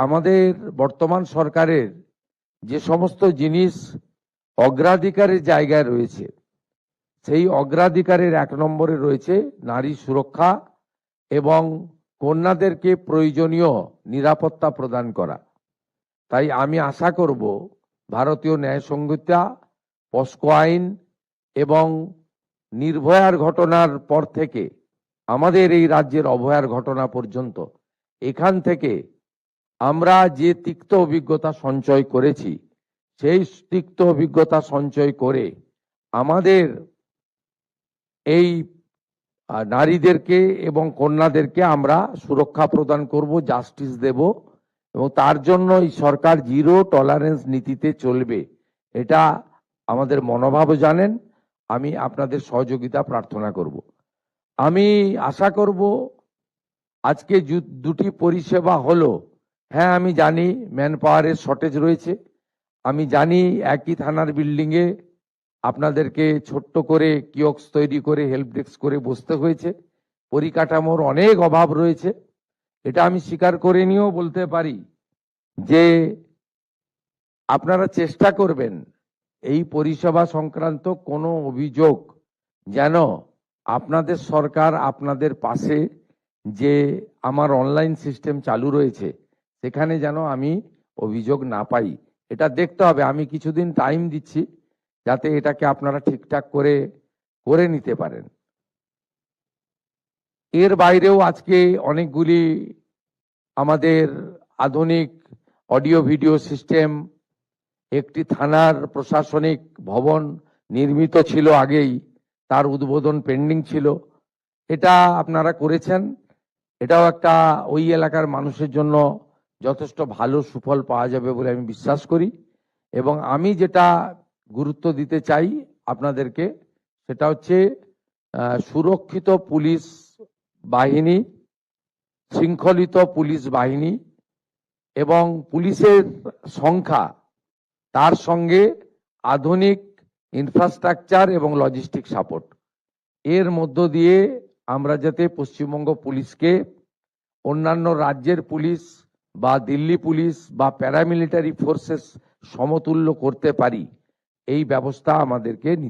আমাদের বর্তমান সরকারের যে সমস্ত জিনিস অগ্রাধিকারের জায়গায় রয়েছে, সেই অগ্রাধিকারের 1 নম্বরে রয়েছে নারী সুরক্ষা এবং কন্যাদেরকে প্রয়োজনীয় নিরাপত্তা প্রদান করা। তাই আমি আশা করব ভারতীয় ন্যায় সংহিতা, পস্কো আইন এবং নির্ভয়ার ঘটনার পর থেকে আমাদের এই রাজ্যের অভয়ার ঘটনা পর্যন্ত এখান থেকে আমরা যে তিক্ত অভিজ্ঞতা সঞ্চয় করেছি, সেই তিক্ত অভিজ্ঞতা সঞ্চয় করে আমাদের এই নারীদেরকে এবং কন্যাদেরকে আমরা সুরক্ষা প্রদান করব, জাস্টিস দেব এবং তার জন্য এই সরকার জিরো টলারেন্স নীতিতে চলবে। এটা আমাদের মনোভাব জানেন। আমি আপনাদের সহযোগিতা প্রার্থনা করব। আমি আশা করব আজকে দুটি পরিষেবা হলো। হ্যাঁ, আমি জানি ম্যান পাওয়ারের শর্টেজ রয়েছে। আমি জানি একই থানার বিল্ডিংয়ে আপনাদেরকে ছোট্ট করে কিয়স্ক তৈরি করে হেল্প ডেস্ক করে বসতে হয়েছে। পরিকাঠামোর অনেক অভাব রয়েছে। এটা আমি স্বীকার করে নিয়েও বলতে পারি যে আপনারা চেষ্টা করবেন এই পরিষেবা সংক্রান্ত কোনো অভিযোগ যেন আপনাদের সরকার আপনাদের পাশে যে আমার অনলাইন সিস্টেম চালু রয়েছে সেখানে যেন আমি অভিযোগ না পাই। এটা দেখতে হবে। আমি কিছুদিন টাইম দিচ্ছি যাতে এটাকে আপনারা ঠিকঠাক করে নিতে পারেন। এর বাইরেও আজকে অনেকগুলি আমাদের আধুনিক অডিও ভিডিও সিস্টেম, একটি থানার প্রশাসনিক ভবন নির্মিত ছিল আগেই, তার উদ্বোধন পেন্ডিং ছিল। এটা আপনারা করেছেন। এটাও একটা ওই এলাকার মানুষের জন্য যথেষ্ট ভালো সুফল পাওয়া যাবে বলে আমি বিশ্বাস করি। এবং আমি যেটা গুরুত্ব দিতে চাই আপনাদেরকে, সেটা হচ্ছে সুরক্ষিত পুলিশ বাহিনী, শৃঙ্খলিত পুলিশ বাহিনী এবং পুলিশের সংখ্যা, তার সঙ্গে আধুনিক ইনফ্রাস্ট্রাকচার এবং লজিস্টিক সাপোর্ট, এর মধ্য দিয়ে আমরা যাতে পশ্চিমবঙ্গ পুলিশকে অন্যান্য রাজ্যের পুলিশ বা দিল্লি পুলিশ বা প্যারামিলিটারি ফোর্সেস সমতুল্য করতে পারি, এই ব্যবস্থা আমাদেরকে নিতে